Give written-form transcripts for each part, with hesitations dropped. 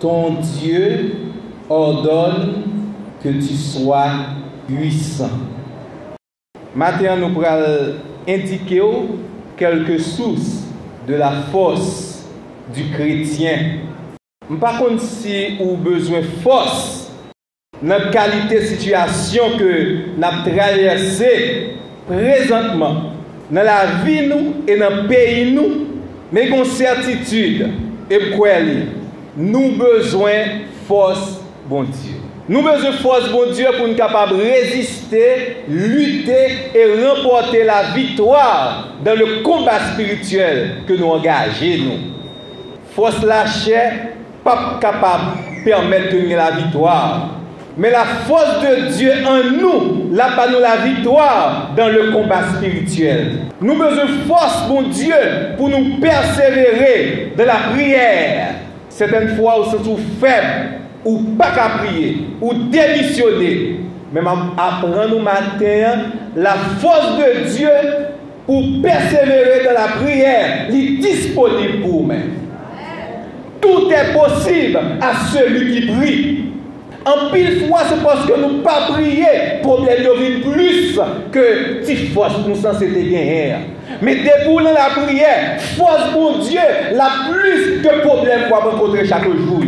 ton Dieu ordonne que tu sois puissant. Maintenant, nous pourrons indiquer quelques sources de la force du chrétien. Par contre, si vous avez besoin de force dans la qualité de situation que nous avons traversée présentement, dans la vie nous et dans le pays nous, mais une certitude, et pourquoi nous avons besoin de force, bon Dieu. Nous avons besoin de force, bon Dieu, pour nous capables de résister, lutter et remporter la victoire dans le combat spirituel que nous engageons. Force la chair, pas capable de permettre de gagner la victoire. Mais la force de Dieu en nous, là pas nous la victoire dans le combat spirituel. Nous avons besoin de force, bon Dieu, pour nous persévérer dans la prière. Certaines fois, nous sommes faibles, ou pas qu'à prier, ou démissionner. Mais apprendre nous matin la force de Dieu pour persévérer dans la prière, il est disponible pour nous. Tout est possible à celui qui prie. En pile fois, c'est parce que nous ne pas prier, problème devient plus que petite force nous censés gagner. Mais debout dans la prière, force mon Dieu, la plus que problème qu'on va rencontrer chaque jour.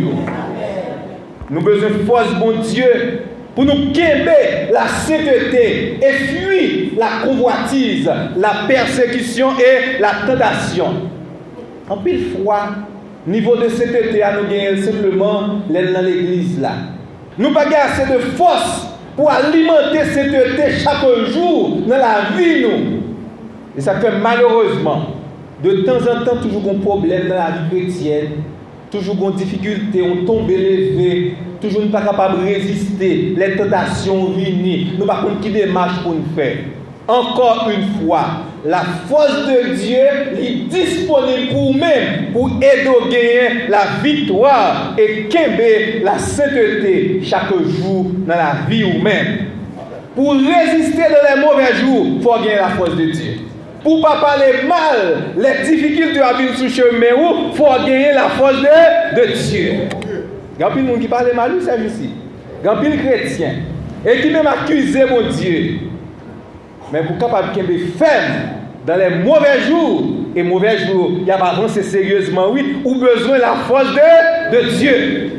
Nous avons besoin de force, bon Dieu, pour nous québer la sainteté et fuir la convoitise, la persécution et la tentation. En pile fois, niveau de sainteté, à nous gagner simplement dans l'église là. Nous n'avons pas assez de force pour alimenter cette sainteté chaque jour dans la vie. Nous. Et ça fait malheureusement, de temps en temps, toujours un problème dans la vie chrétienne, toujours une difficulté, on tombe élevé, toujours pas capable de résister, les tentations venues, nous ne savons pas qui démarche pour nous faire. Encore une fois, la force de Dieu est disponible pour nous-mêmes, pour aider à gagner la victoire et québer la sainteté chaque jour dans la vie humaine. Pour résister dans les mauvais jours, il faut gagner la force de Dieu. Pour ne pas parler mal, les difficultés à venir sur le chemin, il faut gagner la force de Dieu. Il y a des gens qui parlent mal, c'est ici. Il y a des chrétiens et qui même accusent mon Dieu. Mais pour capable de être ferme dans les mauvais jours, et mauvais jours, il y a pas avancé sérieusement, oui, ou besoin de la force de Dieu.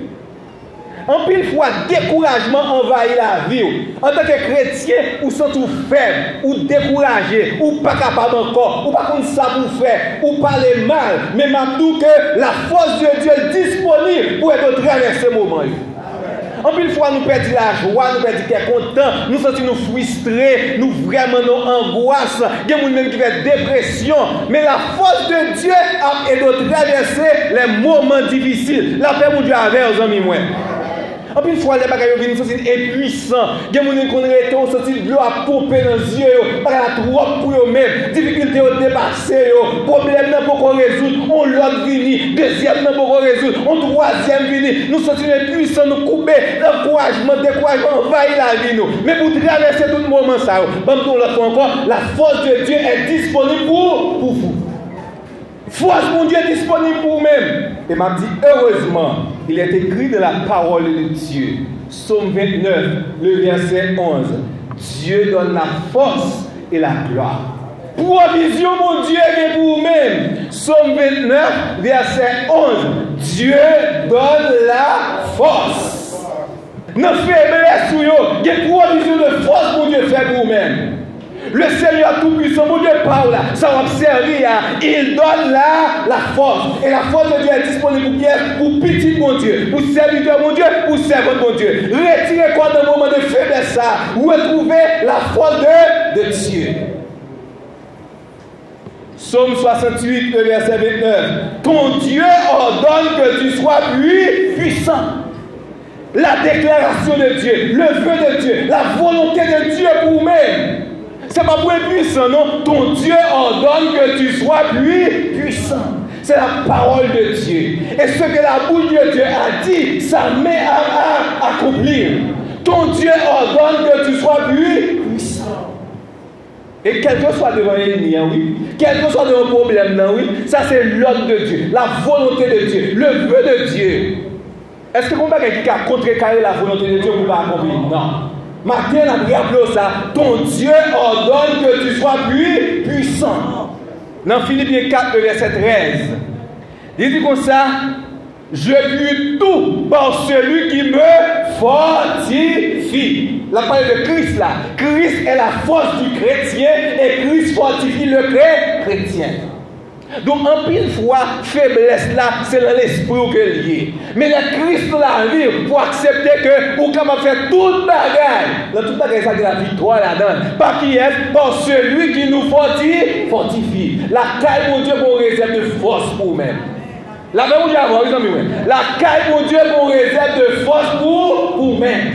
En pile fois, découragement envahit la vie. En tant que chrétien, ou sont tout faible, ou découragé, ou pas capable encore, ou pas comme ça pour faire, ou parler mal. Mais m'abdou que la force de Dieu est disponible pour être traverser ce moment. En pile fois, nous perdons la joie, nous perdons qu'être content, nous sentons nous frustrés, nous vraiment nous angoisse, il y a des gens qui font dépression. Mais la force de Dieu a aidé à traverser les moments difficiles. La paix, mon Dieu, avec aux amis, moi. En plus, fois, les bagages viennent sentir impuissants. Il y a des gens qui ont senti de l'eau à pomper dans les yeux, pas trop pour eux-mêmes, difficulté à dépasser, problème n'a pas résoudre, on l'autre vini, deuxième n'a pas résoudre, on troisième vini, nous sentons impuissants, nous couper, découragement, envahir la vie nous. Mais pour traverser tout le moment, ça, encore, la force de Dieu est disponible pour vous. Force, mon Dieu, est disponible pour vous-même. Et m'a dit, heureusement, il est écrit de la parole de Dieu. Psaume 29, le verset 11. Dieu donne la force et la gloire. Provision, mon Dieu, est pour vous-même. Psaume 29, verset 11. Dieu donne la force. Ne faiblesse sur vous. Il y a provision de force, mon Dieu, fait pour vous-même. Le Seigneur Tout-Puissant, mon Dieu, parle là, ça va servir, il donne la force. Et la force de Dieu est disponible pour petit mon Dieu, pour serviteur mon Dieu, pour servant mon Dieu. Retirez quoi dans le moment de faiblesse, retrouvez la force de Dieu. Psaume 68, le verset 29. Ton Dieu ordonne que tu sois puissant. La déclaration de Dieu, le vœu de Dieu, la volonté de Dieu pour vous-même. Ce n'est pas pour être puissant, non. Ton Dieu ordonne que tu sois puissant. C'est la parole de Dieu. Et ce que la bouche de Dieu a dit, ça met à accomplir. Ton Dieu ordonne que tu sois puissant. Et quel que soit devant l'ennemi, oui. Quel que soit devant le problème, oui. Ça, c'est l'ordre de Dieu, la volonté de Dieu, le vœu de Dieu. Est-ce que vous avez qui a contrecarré la volonté de Dieu pour pas accomplir? Non. Matin, on a appelé ça. Ton Dieu ordonne que tu sois puissant. Dans Philippiens 4, le verset 13, il dit comme ça: je puis tout par celui qui me fortifie. La parole de Christ là. Christ est la force du chrétien et Christ fortifie le chrétien. Donc, en pile fois, faiblesse là, c'est dans l'esprit que lié. Mais le Christ la vie pour accepter que vous capable faire toute bagaille. Dans toute bagaille, ça c'est la victoire là-dedans. Par qui est? Par celui qui nous fortifie. La caille, mon Dieu, pour réserve de force pour vous-même. La caille, mon Dieu, pour réserve de force pour vous-même.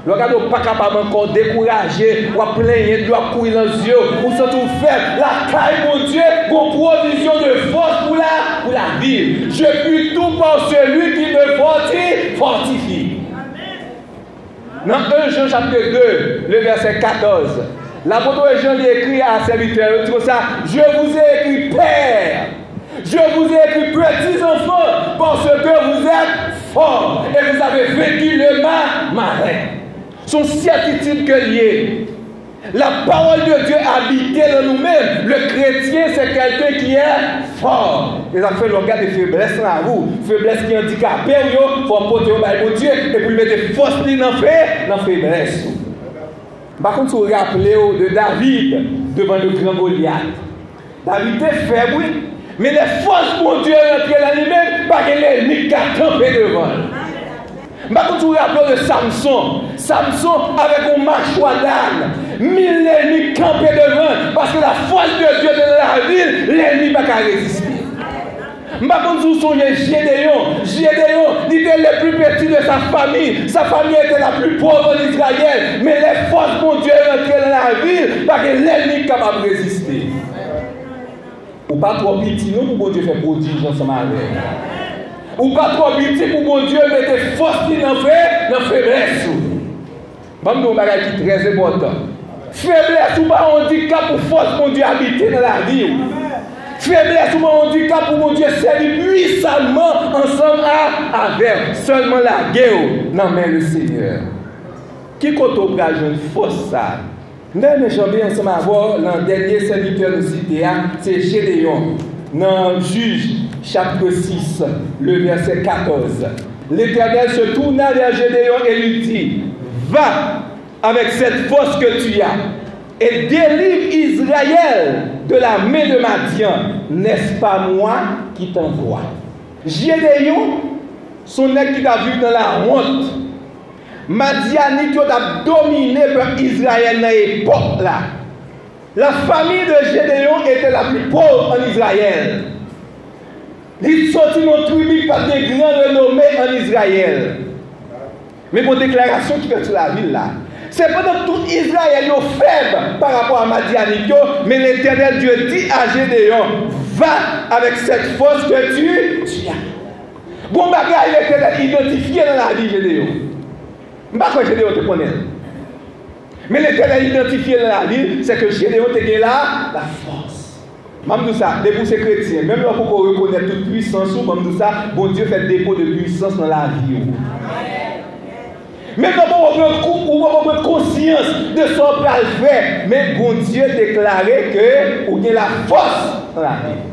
Le gars n'est pas capable encore de décourager, ou à plaindre, ou à courir dans les yeux, ou sans tout faire. La caille, mon Dieu, pour provision de force pour la vie. Je puis tout par celui qui me fortifie. Dans 1 Jean chapitre 2, le verset 14, l'apôtre Jean lui écrit à ses serviteurs, il dit comme ça: je vous ai écrit Père. Je vous ai écrit petits enfants parce que vous êtes forts et vous avez vécu le marin. Son certitude que lié. La parole de Dieu habitée dans nous-mêmes. Le chrétien, c'est quelqu'un qui est fort. Et ça fait le regard de faiblesse dans vous. Faiblesse qui est handicapée, il faut porter au bail de Dieu et puis mettre force dans la faiblesse. Par contre, si vous vous rappelez de David devant le grand Goliath. David était faible, oui. Mais les forces pour Dieu rentrent dans lui-même, parce que l'ennemi qui a campé devant. Quand vous vous rappelez de Samson avec un mâchoire d'âne, 1000 ennemis campés devant, parce que la force de Dieu dans la ville, l'ennemi n'a pas résister. Quand vous songez Gédéon, il était le plus petit de sa famille était la plus pauvre d'Israël, mais les forces pour Dieu rentrent dans la ville, parce que l'ennemi n'est pas capable de résister. Ou pas trop petit, non, pour bon Dieu faire prodige ensemble avec. Ou pas trop petit pour bon Dieu mettre force dans la faiblesse. Bon, nous, bagage qui est très important. Faiblesse ou pas handicap pour force pour Dieu habiter dans la vie. Faiblesse ou pas handicap pour bon Dieu servir puissamment ensemble avec seulement la guerre. Non, mais le Seigneur. Qui compte au bras une force ça? Nous allons ensemble avoir le dernier serviteur de cité, c'est Gédéon. Dans Juge, chapitre 6, le verset 14. L'Éternel se tourna vers Gédéon et lui dit: va avec cette force que tu as et délivre Israël de la main de Madian. N'est-ce pas moi qui t'envoie? Gédéon, son nègre qui t'a vu dans la honte. Madianite a dominé par Israël dans l'époque là. La famille de Gédéon était la plus pauvre en Israël. Il sortit dans tribu par des grands renommés en Israël. Mais pour déclaration qui fait sur la ville là, c'est pendant tout Israël est faible par rapport à Madianite, mais l'Éternel Dieu dit à Gédéon: va avec cette force que tu as. Bon bagage l'Éternel identifié dans la vie de Gédéon. Je ne sais pas quoi Gédéon te connaît. Mais l'Éternel identifié dans la ville, c'est que Gédéon te gagne la force. Même tout ça, depuis ces chrétiens, même là pour reconnaître toute puissance, même tout ça, bon Dieu fait dépôt de puissance dans la vie. Même pour prendre conscience de ce qu'on peut faire, mais bon Dieu déclarait que vous avez la force dans la vie.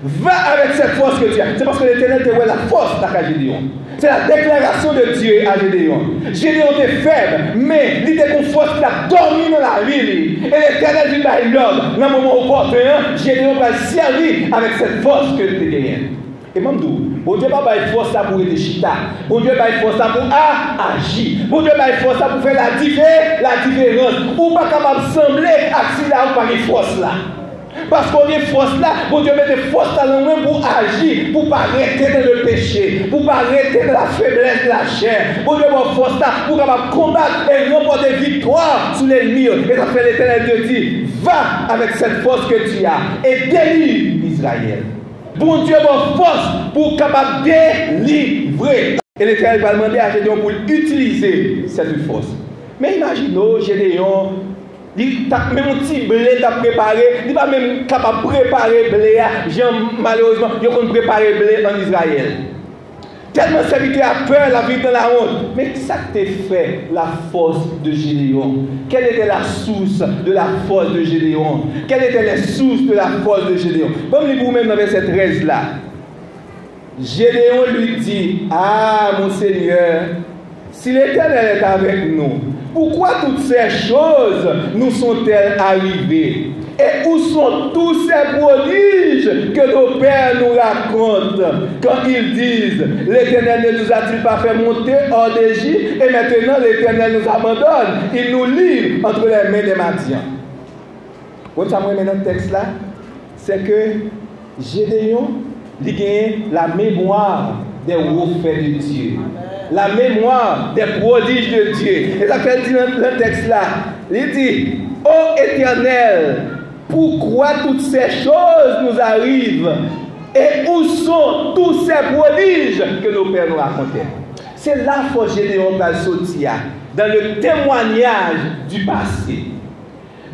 Va avec cette force que tu as. C'est parce que l'Éternel te voit la force dans Gédéon. C'est la déclaration de Dieu à Gédéon. Gédéon était faible, mais il était une force qui a dormi dans la ville. Et l'Éternel dit à l'ordre, dans le moment opportun, Gédéon va servir avec cette force que tu as gagnée. Et même nous, bon Dieu n'a pas une force pour être chita. Bon Dieu n'a pas une force pour agir. Bon Dieu n'a pas une force pour faire la différence. Ou pas capable de sembler accident ou pas une force là. Parce qu'on est force là, bon Dieu met des forces dans le monde pour agir, pour ne pas arrêter dans le péché, pour ne pas arrêter dans la faiblesse de la chair. Bon Dieu met force là pour combattre et remporter victoire sur l'ennemi. Et ça fait l'Éternel Dieu dit: va avec cette force que tu as et délivre Israël. Bon Dieu met force pour capable délivrer. Et l'Éternel va demander à Gédéon pour utiliser cette force. Mais imaginons Gédéon. Même un petit blé t'a préparé, il n'est pas même capable de préparer blé. Malheureusement, il a préparé blé en Israël. Tellement serviteur a peur, la vie dans la honte. Mais ça t'a fait la force de Gédéon. Quelle était la source de la force de Gédéon? Quelles étaient les sources de la force de Gédéon? Comme vous vous-même dans verset 13 là. Gédéon lui dit, ah mon Seigneur, si l'Éternel est avec nous, pourquoi toutes ces choses nous sont-elles arrivées? Et où sont tous ces prodiges que nos pères nous racontent quand ils disent, l'Éternel ne nous a-t-il pas fait monter hors d'Égypte et maintenant l'Éternel nous abandonne, il nous livre entre les mains des Madians. Vous savez dans le texte là, c'est que Gédéon il gagne la mémoire des hauts faits de Dieu, la mémoire des prodiges de Dieu. Et ça fait dire dans le texte là, il dit, ô Éternel, pourquoi toutes ces choses nous arrivent et où sont tous ces prodiges que nos pères nous racontaient? C'est la force Gédéon va sortir dans le témoignage du passé.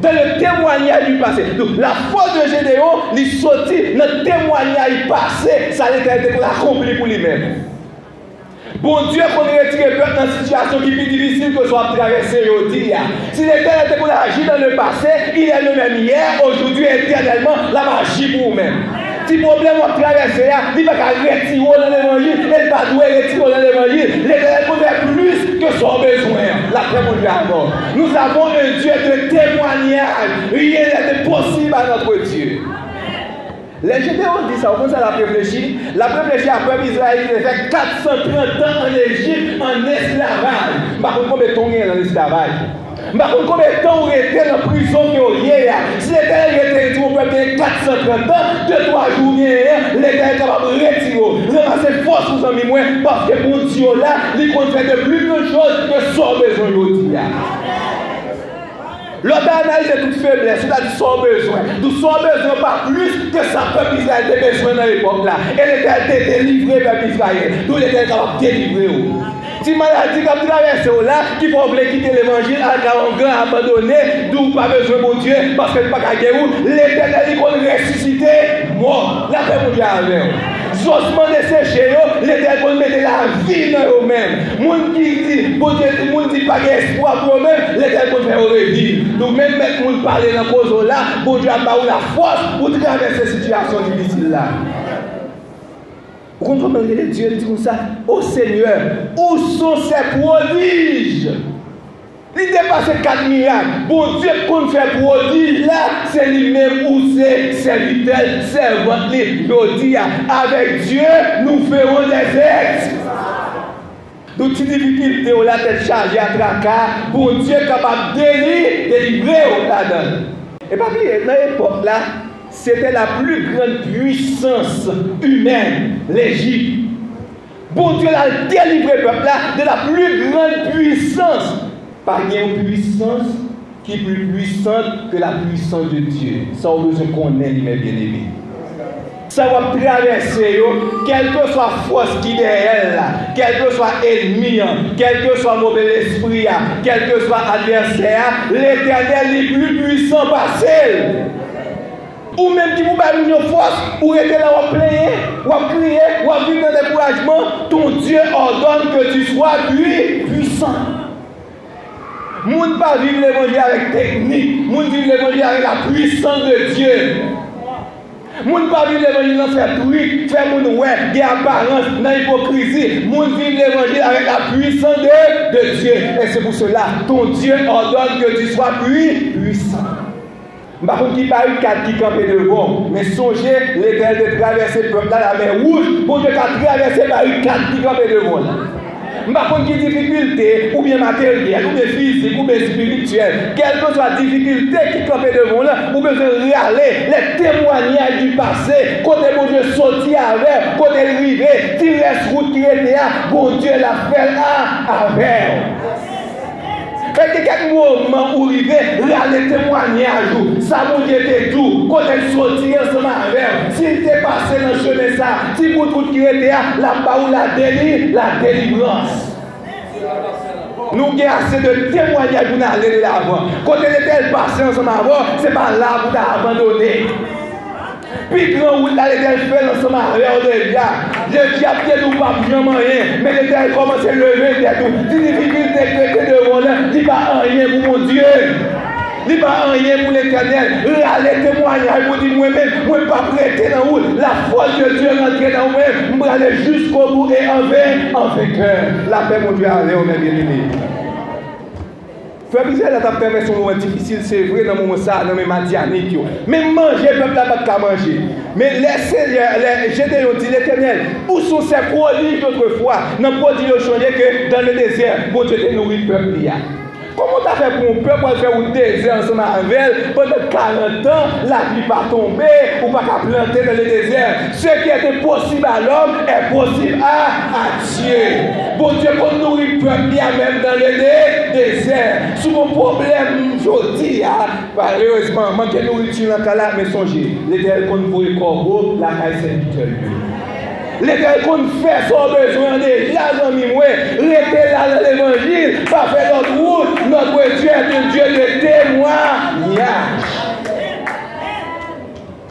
Dans le témoignage du passé. Donc, la force de Gédéon, il sortit dans le témoignage passé, ça a été accompli pour lui-même. Bon Dieu, qu'on retire le peuple dans une situation qui est plus difficile que soit traversée aujourd'hui. Si l'Éternel était pour agir dans le passé, il est le même hier, aujourd'hui, éternellement, la magie pour vous-même. Si le problème est traversé, il ne va pas retirer dans l'évangile, il ne va pas retirer dans l'évangile. L'Éternel peut faire plus que son besoin. L'après mon Dieu à mort. Nous avons un Dieu de témoignage. Rien n'est possible à notre Dieu. Les Gédéons disent ça, on commence à la réfléchir. La réfléchir après Israël, il a fait 430 ans en Égypte en esclavage. Par contre, combien de temps il y a dans l'esclavage? Par contre, combien de temps on était en prison hier? Si l'Éternel était dit, on peut faire 430 ans, 2-3 jours l'Éternel est capable de retirer, ramasser force pour amis moins, parce que mon Dieu là, il compte faire de plus grandes choses que son besoin aujourd'hui. L'autre analyse de toute faiblesse, c'est-à-dire son besoin. D'où son besoin pas plus que sa peuple Israël avait besoin dans l'époque là. Et l'Éternel était délivré par Israël. D'où l'Éternel est capable de délivrer. Si maladie comme traversé là, qui faut quitter l'évangile, à un grand abandonné, d'où pas besoin de Dieu, parce que pas qu'à guérir, l'Éternel il va ressusciter mort. La paix mon Dieu avec Jossement desséché, l'Éternel va mettre la vie dans eux-mêmes. Moun qui dit, bon Dieu, moun dit pas d'espoir pour eux-mêmes, l'Éternel va faire revivre. Donc même mettre moun parler dans la cause là, bon Dieu a pas la force pour traverser cette situation difficile là. Vous comprenez que Dieu dit comme ça, ô Seigneur, où sont ces prodiges? Il dépasse 4 miracles. Bon Dieu, qu'on fait prodige là, c'est lui-même où c'est serviteur, servant, je dis, avec Dieu, nous ferons des ex. Toutes les difficultés, on la tête chargée à tracas, bon Dieu est capable de délivrer là-dedans. Et pas oublier, dans l'époque là, c'était la plus grande puissance humaine, l'Égypte. Bon Dieu a délivré le peuple là de la plus grande puissance. Pas une puissance qui est plus puissante que la puissance de Dieu. Ça, on besoin qu'on ait, mes bien-aimés. Ça va traverser, quelle que soit la force qui est derrière là, quel que soit l'ennemi, quel que soit le mauvais esprit, quel que soit l'adversaire, l'Éternel est plus puissant par celle. Ou même qui vous bat une force, ou être là, ou plaigner, ou crier, ou vivre dans découragement, ton Dieu ordonne que tu sois puissant. Moun pas vivre l'évangile avec technique, moun vivre l'évangile avec la puissance de Dieu. Moun pas vivre l'évangile dans faire truc, faire moun ouais, des apparences, dans l'hypocrisie. Moun vivre l'évangile avec la puissance de Dieu. Et c'est pour cela, ton Dieu ordonne que tu sois puissant. Par contre, qui parle de 4 qui campent devant, mais songez l'Éternel de traverser le peuple dans la mer rouge, pour Dieu qui traverser par 4 qui campent devant. Par contre, qui difficulté, ou bien matérielle, ou bien physique, ou bien spirituelle, quelle que soit la difficulté qui campent devant là, vous besoin de réaler les témoignages du passé, côté bon Dieu sorti avec, côté rivé, si reste route qui était là, bon Dieu l'a fait là avec. Fait que quelques moments où il a les témoignages, ça mon Dieu était tout, quand elle sortit ensemble avec, s'il était passé dans le chemin ça, si vous tout qui était là, là-bas où la délivrance. Nous avons assez de témoignages pour nous aller de l'avant. Quand elle était passée ensemble avant, ce n'est pas là pour t'abandonner. Puis grand route là, l'Éternel fait ensemble avec déjà. Je dis à pied nous pas bien rien, mais l'Éternel commence à lever tête tout. Si difficulté que devant là, dis pas rien pour mon Dieu. Dis pas rien pour l'Éternel. Allez témoigner pour dire moi-même, moi pas prêter dans route. La foi de Dieu rentre dans moi-même. Je vais aller jusqu'au bout et en vainqueur. La paix mon Dieu allez, on est bien aimé. Frère Michel, la permet son moment difficile, c'est vrai dans mon ça, dans mes madianiques. Mais manger, peuple n'a pas de manger. Mais les Gédéon dit l'Éternel, où sont ces prodiges d'autrefois? Non, prodiges ont changé que dans le désert, bon Dieu te nourrit le peuple. Comment tu as fait pour un peuple pour faire un désert ensemble avec elle pendant 40 ans, la pluie pas tomber ou pas planter dans le désert? Ce qui était possible à l'homme est possible à Dieu. Bon Dieu, qu'on nourrit le peuple même dans le désert. Sous mon problème, je dis, malheureusement, manque de nourriture dans le cas, mais songez, l'Éternel qu'on voit le corbeau, la caille serviteur. L'Éternel qu'on fait son besoin déjà, amis, restez là dans l'évangile, pas faire notre route, notre Dieu est un Dieu de témoignage.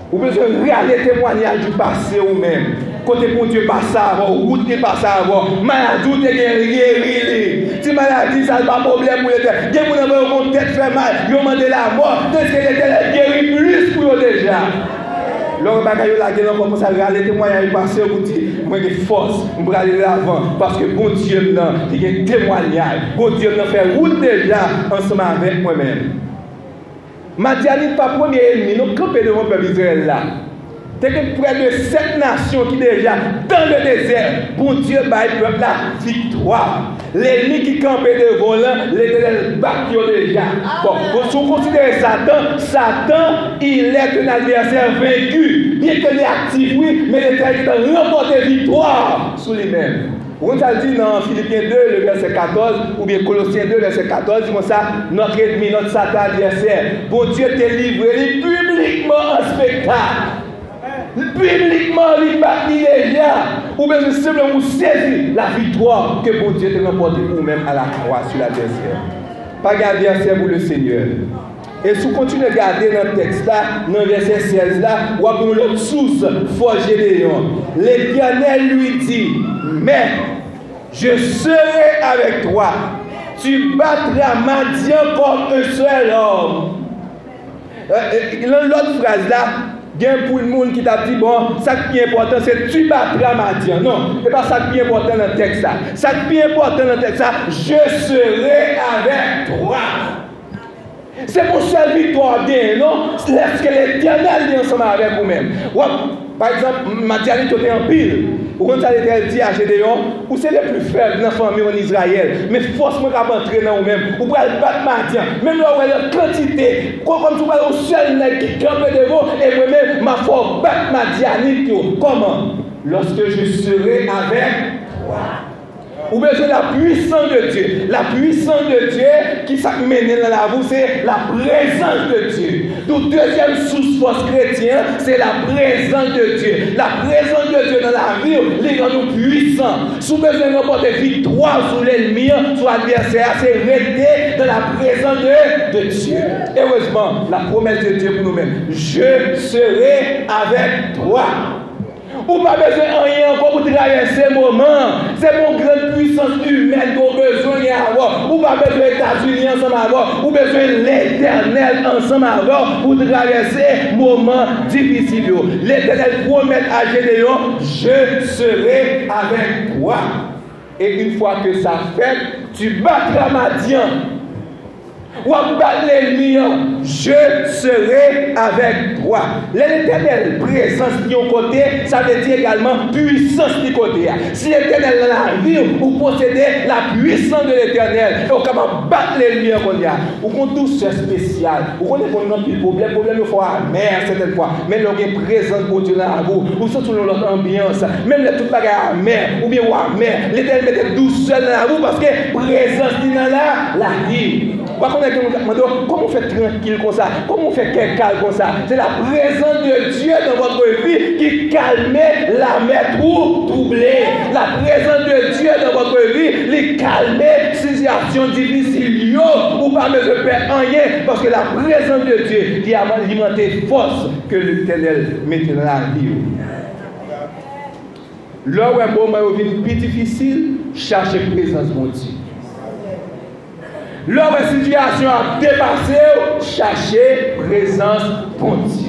Vous besoin de regarder le témoignage du passé ou même. Côté pour Dieu passe avant, route qui passe avant, maladie qui est guérie. Si maladie, ça n'a pas de problème pour l'Éternel. Il y a des gens qui ont tête fait mal, ils ont demandé la mort, parce que l'Éternel guérit plus pour eux déjà. L'homme bagaille là qui commence à regarder les témoignages passés pour dire moi j'ai force on va aller l'avant parce que bon Dieu là il y a un témoignage bon Dieu là fait route déjà ensemble avec moi-même. Madianite pas premier ennemi nous camper devant le peuple d'Israël là. C'est que près de 7 nations qui déjà dans le désert, bon Dieu baille le peuple là victoire. L'ennemi qui campait devant là, l'Éternel battu déjà. Bon, si vous considérez Satan, il est un adversaire vaincu. Bien qu'il est actif, oui, mais l'Éternel a remporté victoire sur lui-même. On ça dit dans Philippiens 2, le verset 14, ou bien Colossiens 2, verset 14, dit comme ça, notre ennemi, notre Satan adversaire, bon Dieu t'a livré publiquement en spectacle. Publiquement, il bat déjà. Ou bien simplement saisir la victoire que bon Dieu t'a remportée pour vous-même à la croix sur la désert. Pas garder adversaire pour le Seigneur. Et si vous continuez à regarder dans le texte là, dans le verset 16 là, ou après l'autre source, forgé Gédéon. L'Éternel lui dit, mais je serai avec toi. Tu battras Madian comme un seul homme. L'autre phrase là, il y a pour le monde qui t'a dit, bon, ça qui est important, c'est tu battras Madian. Non, ce n'est pas ça qui est important dans le texte. Ça qui est important dans le texte, je serai avec toi. C'est pour seule victoire bien, non? Est-ce que l'Éternel est ensemble avec vous-même? Par exemple, Madian était en pile. Ou quand ça l'Éternel dit à Gédéon, ou c'est le plus faible dans la famille en Israël, mais forcément qu'à entrer dans vous-même, ou pour battre Madian, même là où il y a la quantité, comme tu vois au seul qui campe devant, et moi-même, ma foi, battre Madianite. Comment? Lorsque je serai avec toi. Ou bien c'est la puissance de Dieu. La puissance de Dieu qui s'amène dans la vie, c'est la présence de Dieu. Donc, deuxième source force chrétienne, c'est la présence de Dieu. La présence de Dieu dans la vie, les rend nous puissants. Si vous besoin de remporter victoire sur l'ennemi, sur l'adversaire, c'est rester dans la présence de Dieu. Heureusement, la promesse de Dieu pour nous-mêmes. Je serai avec toi. Ou pas besoin de rien encore pour traverser ce moment. C'est mon grande puissance humaine qu'on a besoin d'avoir. Ou pas besoin d'États-Unis ensemble avoir. Ou besoin de l'Éternel ensemble avoir pour traverser moment difficile. L'Éternel promet à Gédéon, je serai avec toi. Et une fois que ça fait, tu battras Madian. Ou à battre l'ennemi, je serai avec toi. L'Éternel, présence de ton côté, ça veut dire également puissance du côté. Si l'Éternel dans la vie, vous possédez la puissance de l'Éternel, et vous pouvez battre l'ennemi en côté. Vous avez une douceur spéciale. Vous connaissez le problème il faut amer certaines fois. Même vous avez une présence pour Dieu dans vous. Vous sentez notre ambiance. Même les tout bagages amer, ou bien amer. L'Éternel met douceur dans vous parce que présence dans la vie. Comment on fait tranquille comme ça? Comment on fait calme comme ça? C'est la présence de Dieu dans votre vie qui calme la mer troublée. La présence de Dieu dans votre vie qui calme les situations difficiles. non, ou pas besoin de faire rien, parce que la présence de Dieu qui a alimenté force que l'Éternel mettait dans la vie. Là où un moment est plus difficile, cherchez la présence de mon Dieu. Là où la situation a dépassé, cherchez la présence de mon Dieu.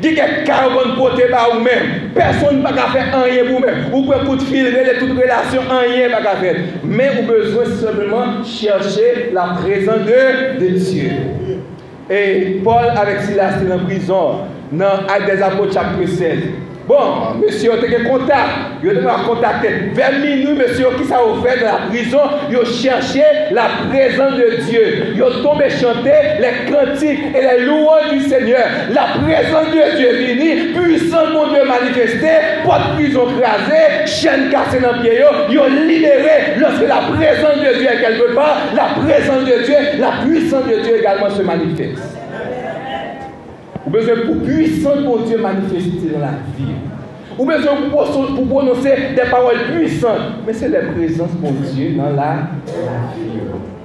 Dis que carbone porté par vous-même. Personne ne peut faire rien pour vous-même. Vous pouvez coup de fil, toute relation, rien pas faire. Mais vous avez besoin simplement chercher la présence de Dieu. Et Paul avec Silas était en prison, dans Actes des Apôtres chapitre 16. Bon, monsieur, vous avez contact. Vous avez contacté. Vers minuit, monsieur, qui ça vous fait dans la prison? Vous cherchez la présence de Dieu. Vous tombé chanter les cantiques et les louanges du Seigneur. La présence de Dieu est venue, puissant mon Dieu manifesté, porte prison crasée, chaîne cassée dans le pied, vous libéré. Lorsque la présence de Dieu est quelque part, la présence de Dieu, la puissance de Dieu également se manifeste. Vous avez besoin pour puissant pour Dieu manifester dans la vie. Vous avez besoin pour prononcer des paroles puissantes. Mais c'est la présence de Dieu dans la vie.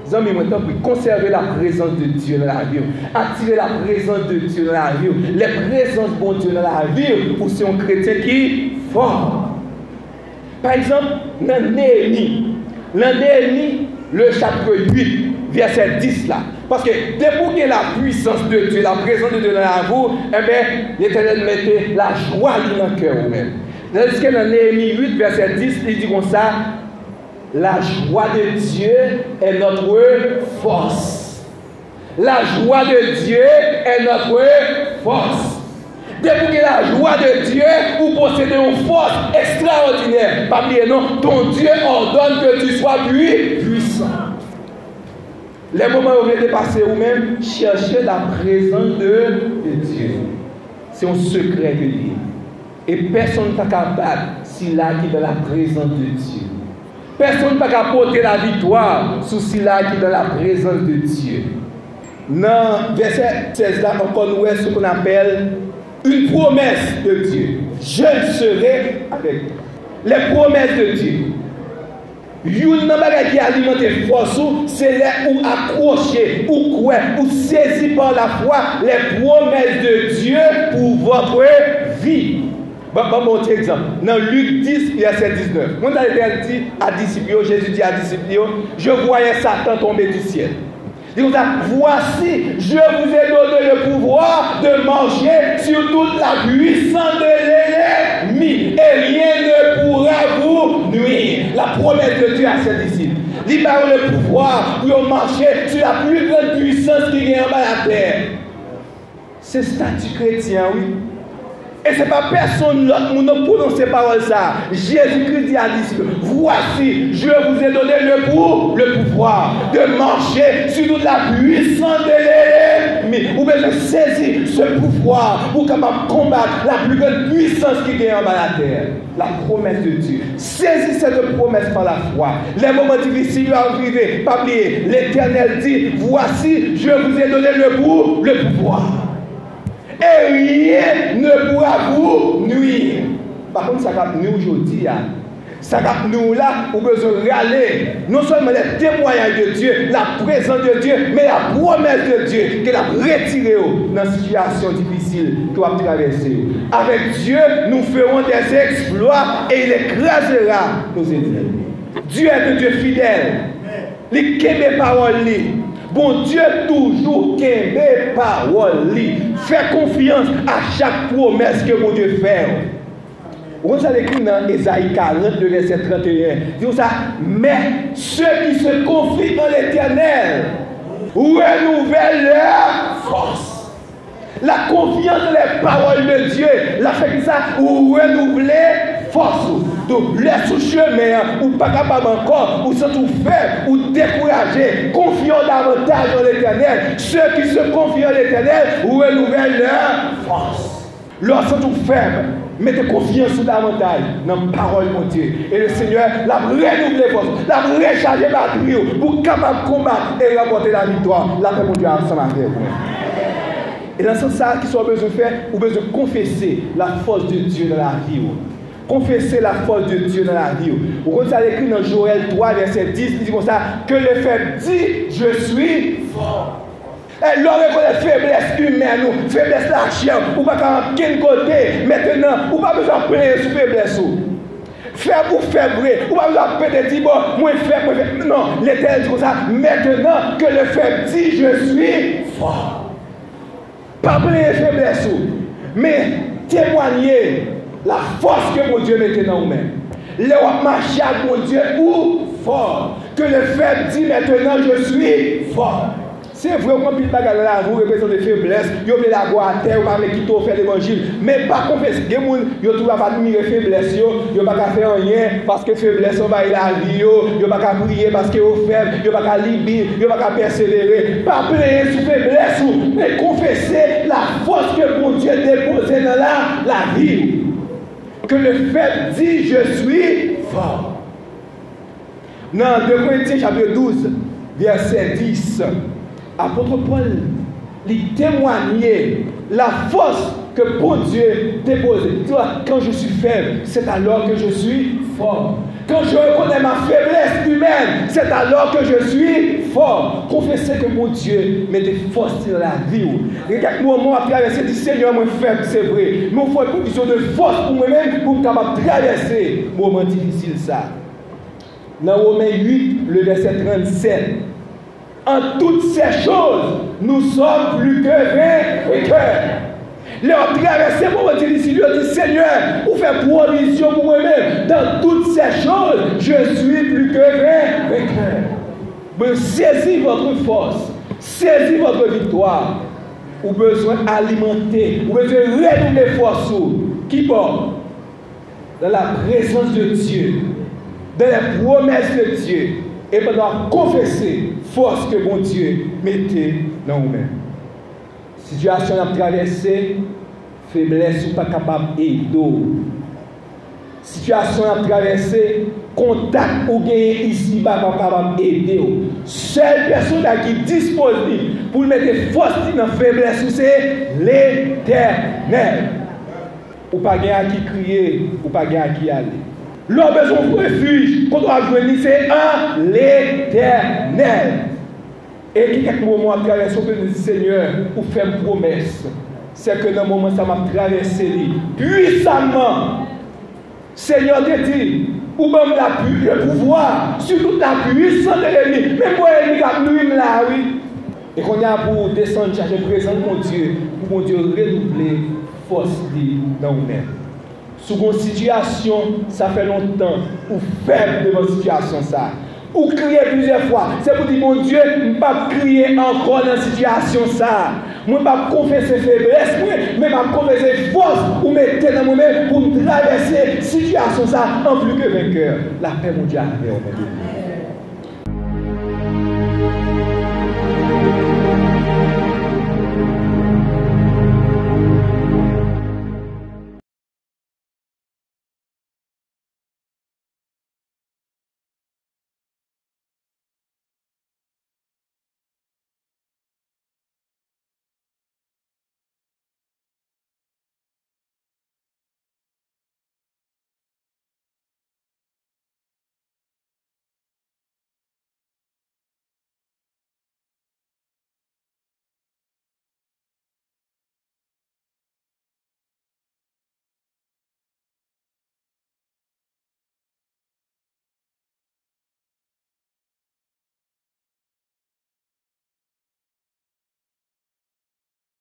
Les amis, maintenant, pour conserver la présence de Dieu dans la vie, attirer la présence de Dieu dans la vie, les présences de Dieu dans la vie, pour c'est un chrétien qui est fort. Par exemple, dans Néhémie, le chapitre 8, verset 10 là. Parce que dès que la puissance de Dieu, la présence de Dieu dans la vie, eh bien, l'Éternel mettait la joie dans le cœur même. Tandis que dans Néhémie 8, verset 10, il dit comme ça, la joie de Dieu est notre force. La joie de Dieu est notre force. Depuis que la joie de Dieu, vous possédez une force extraordinaire. Pas oublier, non, ton Dieu ordonne que tu sois puissant. Les moments où vous voulez dépasser vous-même, cherchez la présence de Dieu. C'est un secret de Dieu. Et personne n'est capable s'il a qui est dans la présence de Dieu. Personne n'est pas capable porter la victoire sous s'il a qui est dans la présence de Dieu. Dans verset 16 là, encore nous voyons ce qu'on appelle une promesse de Dieu. Je serai avec vous. Les promesses de Dieu. Une bagage qui alimente force, c'est là où accrocher, ou quoi, ou saisir par la foi les promesses de Dieu pour votre vie. Bon exemple. Dans Luc 10, verset 19. Quand il a dit à disciples, Jésus dit à disciples, je voyais Satan tomber du ciel. Il dit, voici, je vous ai donné le pouvoir de marcher sur toute la puissance de l'ennemi et rien ne pourra vous nuire. La promesse de Dieu à ses disciples. Il a le pouvoir pour marcher sur la plus grande puissance qui vient en bas de la terre. C'est statut chrétien, oui. Et ce n'est pas personne d'autre qui ne prononce ces paroles ça. Jésus-Christ dit à disciples, voici, je vous ai donné le pouvoir de marcher sur toute la puissance de l'ennemi. Vous pouvez saisir ce pouvoir pour capable combattre la plus grande puissance qui vient en bas de la terre. La promesse de Dieu. Saisis cette promesse par la foi. Les moments difficiles vont arriver. Pas oublier, l'Éternel dit, voici, je vous ai donné le pouvoir. Et rien ne pourra vous nuire. Par contre, ça va nous aujourd'hui. Ça va nous là, on besoin de râler. Non seulement les témoignages de Dieu, la présence de Dieu, mais la promesse de Dieu qu'elle a retirée dans une situation difficile que vous avez traversée. Avec Dieu, nous ferons des exploits et il écrasera nos ennemis. Dieu est un Dieu fidèle. Il kébe parole. Bon Dieu toujours kébe parole. Fais confiance à chaque promesse que mon Dieu fait. On a écrit dans Ésaïe 40, le verset 31. Dit ça, mais ceux qui se confient en l'Éternel renouvellent leur force. La confiance dans les paroles de Dieu, la fait que ça, ou renouveler force. Donc, les sous-chemins, ou pas capable encore, ou sont tout faibles, ou découragés, confiants davantage dans l'Éternel. Ceux qui se confient en l'Éternel renouvellent leur force. Lorsqu'ils sont tout faibles, mettez confiance davantage dans la parole de Dieu. Et le Seigneur l'a renouvelé force, l'a rechargé batterie pour capable combattre et remporter la victoire. La paix de Dieu ensemble avec vous. Et dans ce sens, qui soit besoin de faire, ou besoin de confesser la force de Dieu dans la vie. confesser la force de Dieu dans la vie. Vous comprenez ça écrit dans Joël 3, verset 10, il dit comme ça, que le faible dit, je suis fort. L'homme reconnaît faiblesse humaine, faiblesse la chair, ou pas qu'à quel côté, maintenant, ou pas besoin de plaindre sur faiblesse. Faire ou faible, ou pas besoin de peut-être dire, bon, moi faible, non, l'Éternel dit comme ça, maintenant que le faible dit, je suis fort. Pas plaindre faiblesse, mais témoigner la force que mon Dieu mettait dans nous-mêmes. Le marché à mon Dieu ou fort. Que le faible dit maintenant je suis fort. C'est vrai qu'on peut pas gagner la vous représente des faiblesses, vous avez la voix à terre, vous avez quitter faire l'évangile. Mais pas confesser, des gens qui ne pas admirer faiblesse, ils ne pas faire rien parce que faiblesse on va y la vie, ils ne pas prier parce que vous faible, ils ne pas libérer, ils ne pas persévérer. Pas plaindre sur faiblesse, mais confesser la force que mon Dieu déposé dans la vie. Que le faible dit je suis fort. Dans 2 Corinthiens chapitre 12, verset 10, apôtre Paul lui témoignait la force que bon Dieu dépose. Quand je suis faible, c'est alors que je suis fort. Quand je reconnais ma faiblesse humaine, c'est alors que je suis fort. Confessez que mon Dieu met des forces dans la vie. Regarde, moi, à traverser, dit Seigneur, moi faible, c'est vrai. Mais il faut une position de force pour moi-même, pour me capable de traverser un moment difficile. Ça. Dans Romains 8, le verset 37. En toutes ces choses, nous sommes plus que vainqueurs. Leur traversée pour me dire ici, lui a dit Seigneur, pour faire provision pour moi-même. Dans toutes ces choses, je suis plus que vainqueur. Mais saisis votre force, saisis votre victoire. Ou besoin d'alimenter, ou besoin de renouveler force. Qui porte dans la présence de Dieu, dans les promesses de Dieu, et pendant confesser force que bon Dieu mettait dans nous-mêmes. Situation à traverser, faiblesse ou pas capable d'aider. Situation à traverser, contact ou gagner ici, pas capable d'aider. Seule personne qui dispose pour mettre force dans la faiblesse, c'est l'Éternel. Ou pas gagner à qui crier, ou pas gagner à qui aller. Leur besoin de refuge, quand on va venir, c'est l'Éternel. Et quelques moments à traverser, on peut dire Seigneur, pour faire une promesse. C'est que dans le moment, ça m'a traversé puissamment. Seigneur te dit, ou même le pouvoir, surtout la puissance de l'ennemi. Même pour l'ennemi qui a nuit là, oui. Et qu'on a pour descendre, chercher présent mon Dieu, pour mon Dieu renouveler force dans nous-mêmes. Sous une situation, ça fait longtemps, ou faible de votre situation, ça. Ou crier plusieurs fois. C'est pour dire, mon Dieu, je ne vais pas crier encore dans la situation, ça. Je ne vais pas confesser faiblesse, mais je vais confesser force, ou mettre dans moi-même pour traverser la situation, ça, en plus que vainqueur. La paix, mon Dieu, avec vous.